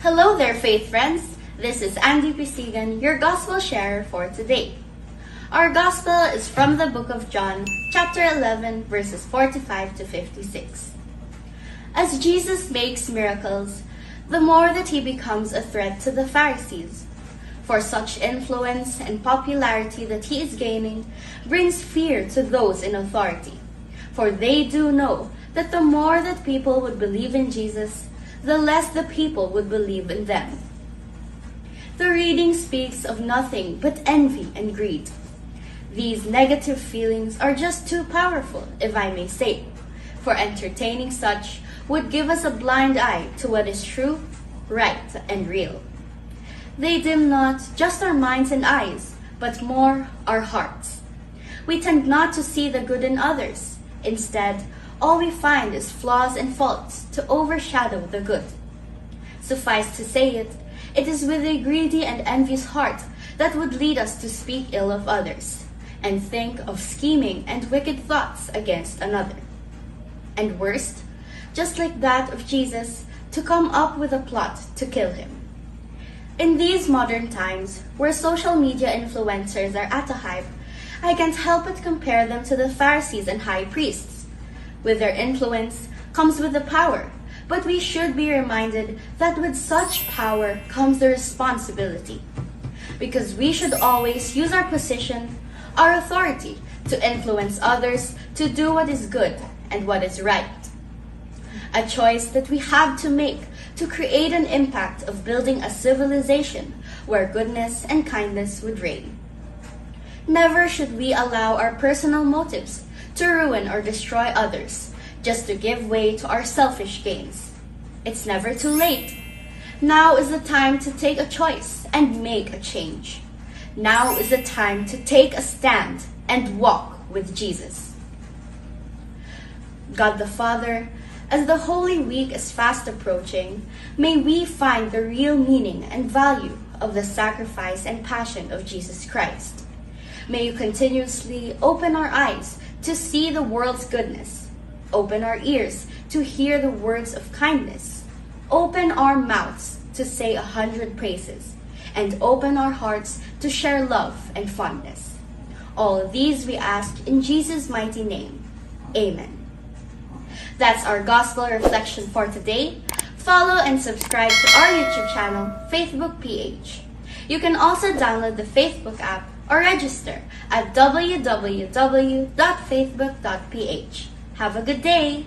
Hello there, faith friends. This is Andy Pisigan, your gospel sharer for today. Our gospel is from the book of John, chapter 11, verses 45 to 56. As Jesus makes miracles, the more that he becomes a threat to the Pharisees. For such influence and popularity that he is gaining brings fear to those in authority. For they do know that the more that people would believe in Jesus, the less the people would believe in them. The reading speaks of nothing but envy and greed. These negative feelings are just too powerful, if I may say, for entertaining such would give us a blind eye to what is true, right, and real. They dim not just our minds and eyes, but more our hearts. We tend not to see the good in others. Instead, all we find is flaws and faults to overshadow the good. Suffice to say it is with a greedy and envious heart that would lead us to speak ill of others, and think of scheming and wicked thoughts against another. And worst, just like that of Jesus, to come up with a plot to kill him. In these modern times, where social media influencers are at a hype, I can't help but compare them to the Pharisees and high priests. With their influence comes with the power, but we should be reminded that with such power comes the responsibility. Because we should always use our position, our authority, to influence others to do what is good and what is right. A choice that we have to make to create an impact of building a civilization where goodness and kindness would reign. Never should we allow our personal motives to ruin or destroy others just to give way to our selfish gains. It's never too late. Now is the time to take a choice and make a change. Now is the time to take a stand and walk with Jesus. God the Father, as the Holy Week is fast approaching, may we find the real meaning and value of the sacrifice and passion of Jesus Christ. May you continuously open our eyes to see the world's goodness, open our ears to hear the words of kindness, open our mouths to say 100 praises, and open our hearts to share love and fondness. All of these we ask in Jesus' mighty name. Amen. That's our gospel reflection for today. Follow and subscribe to our YouTube channel, Faithbook PH. You can also download the Faithbook app or register at www.faithbook.ph. Have a good day!